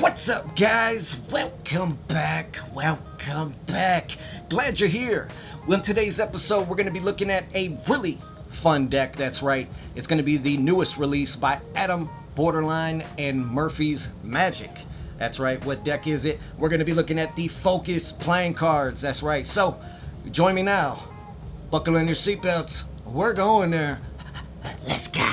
What's up, guys? Welcome back. Glad you're here. Well, in today's episode, we're going to be looking at a really fun deck. That's right. It's going to be the newest release by Adam, Borderline, and Murphy's Magic. That's right. What deck is it? We're going to be looking at the Focus playing cards. That's right. So, join me now. Buckle in your seatbelts. We're going there. Let's go.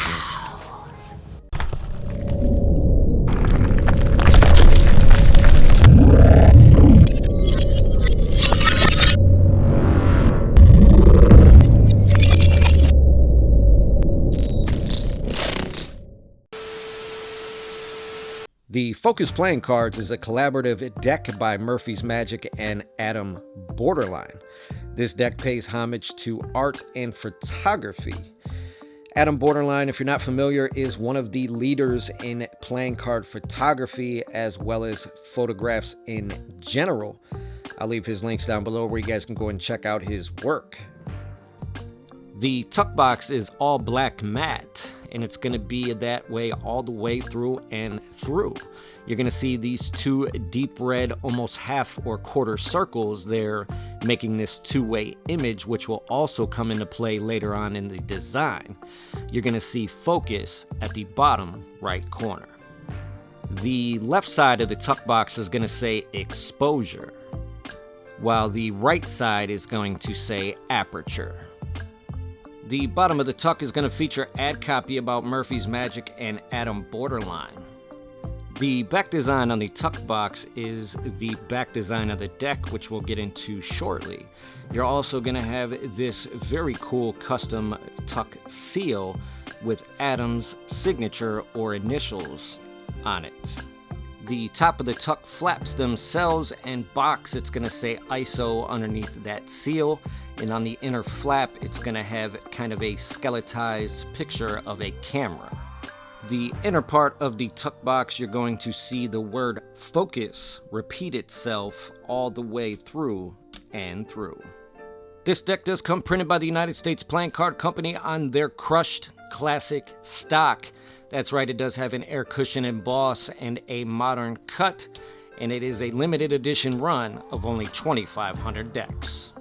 The Focus Playing Cards is a collaborative deck by Murphy's Magic and Adam Borderline. This deck pays homage to art and photography. Adam Borderline, if you're not familiar, is one of the leaders in playing card photography as well as photographs in general. I'll leave his links down below where you guys can go and check out his work. The tuck box is all black matte, and it's going to be that way all the way through and through. You're going to see these two deep red, almost half or quarter circles there, making this two-way image, which will also come into play later on in the design. You're going to see Focus at the bottom right corner. The left side of the tuck box is going to say Exposure, while the right side is going to say Aperture. The bottom of the tuck is going to feature ad copy about Murphy's Magic and Adam Borderline. The back design on the tuck box is the back design of the deck, which we'll get into shortly. You're also going to have this very cool custom tuck seal with Adam's signature or initials on it. The top of the tuck flaps themselves, and box, it's going to say ISO underneath that seal. And on the inner flap, it's going to have kind of a skeletized picture of a camera. The inner part of the tuck box, you're going to see the word Focus repeat itself all the way through and through. This deck does come printed by the United States Playing Card Company on their crushed classic stock. That's right, it does have an air cushion emboss and a modern cut, and it is a limited edition run of only 2,500 decks.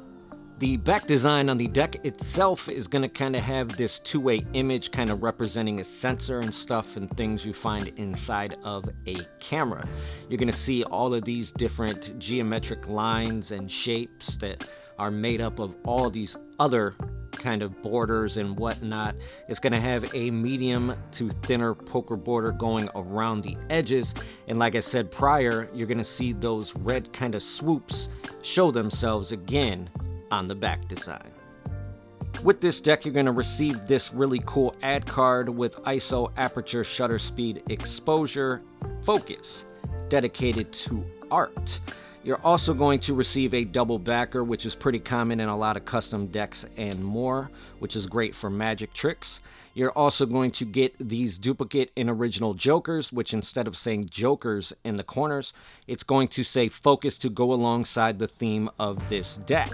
The back design on the deck itself is going to kind of have this two-way image kind of representing a sensor and stuff and things you find inside of a camera. You're going to see all of these different geometric lines and shapes that are made up of all these other kind of borders and whatnot. It's going to have a medium to thinner poker border going around the edges, and like I said prior, you're going to see those red kind of swoops show themselves again on the back design. With this deck, you're going to receive this really cool ad card with ISO, aperture, shutter speed, exposure, focus, dedicated to art. You're also going to receive a double backer, which is pretty common in a lot of custom decks and more, which is great for magic tricks. You're also going to get these duplicate and original jokers, which instead of saying jokers in the corners, it's going to say Focus to go alongside the theme of this deck.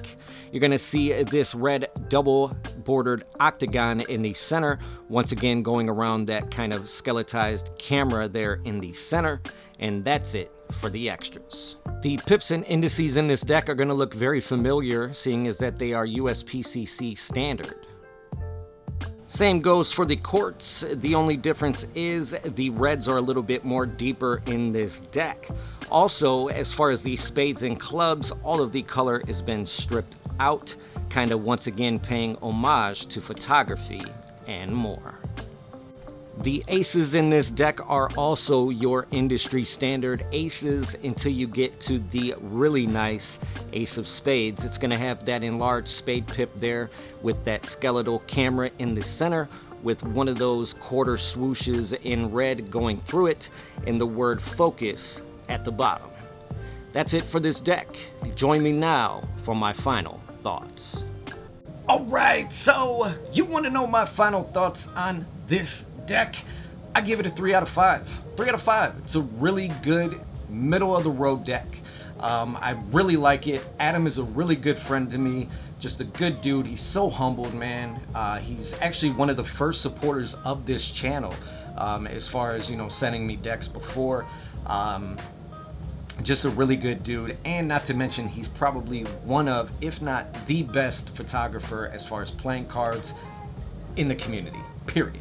You're going to see this red double bordered octagon in the center, once again going around that kind of skeletized camera there in the center, and that's it for the extras. The pips and indices in this deck are going to look very familiar, seeing as that they are USPCC standard. Same goes for the courts. The only difference is the reds are a little bit more deeper in this deck. Also, as far as the spades and clubs, all of the color has been stripped out, kind of once again paying homage to photography and more. The aces in this deck are also your industry standard aces until you get to the really nice ace of spades. It's going to have that enlarged spade pip there with that skeletal camera in the center with one of those quarter swooshes in red going through it and the word Focus at the bottom. That's it for this deck. Join me now for my final thoughts. Alright, so you want to know my final thoughts on this deck? I give it a 3 out of 5. 3 out of 5. It's a really good middle of the road deck. I really like it. Adam is a really good friend to me. Just a good dude. He's so humbled, man. He's actually one of the first supporters of this channel, as far as, sending me decks before. Just a really good dude, and not to mention he's probably one of, if not the best photographer as far as playing cards in the community, period.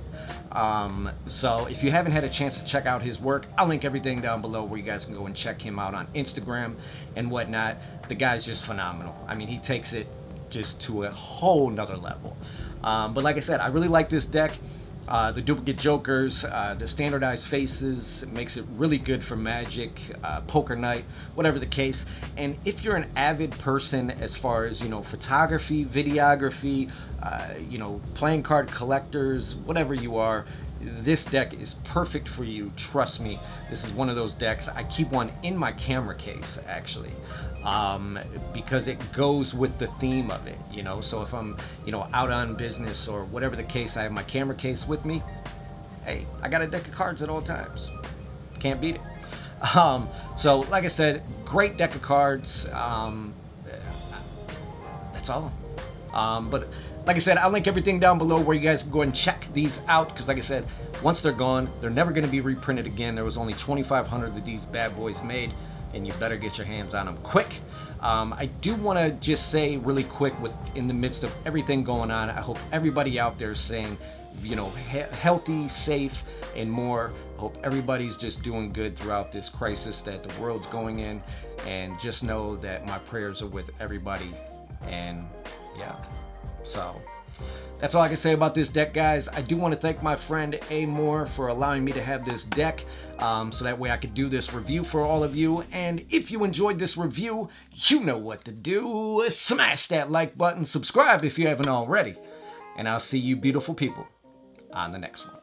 So if you haven't had a chance to check out his work, I'll link everything down below where you guys can go and check him out on Instagram and whatnot. The guy's just phenomenal. I mean, he takes it just to a whole nother level. But like I said, I really like this deck. The duplicate jokers, the standardized faces, it makes it really good for Magic, poker night, whatever the case. And if you're an avid person as far as, photography, videography, playing card collectors, whatever you are, this deck is perfect for you. Trust me, this is one of those decks. I keep one in my camera case, actually, because it goes with the theme of it, So if I'm, out on business or whatever the case, I have my camera case with me. Hey, I got a deck of cards at all times. Can't beat it. So like I said, great deck of cards. That's all. But like I said, I'll link everything down below where you guys can go and check these out, because like I said, once they're gone, they're never going to be reprinted again. There was only 2,500 of these bad boys made, and you better get your hands on them quick. I do want to just say really quick, in the midst of everything going on, I hope everybody out there is staying, healthy, safe, and more. I hope everybody's just doing good throughout this crisis that the world's going in, and just know that my prayers are with everybody. And yeah, so that's all I can say about this deck, guys. I do want to thank my friend A Moore for allowing me to have this deck, so that way I could do this review for all of you. And if you enjoyed this review, you know what to do. Smash that like button, subscribe if you haven't already, and I'll see you beautiful people on the next one.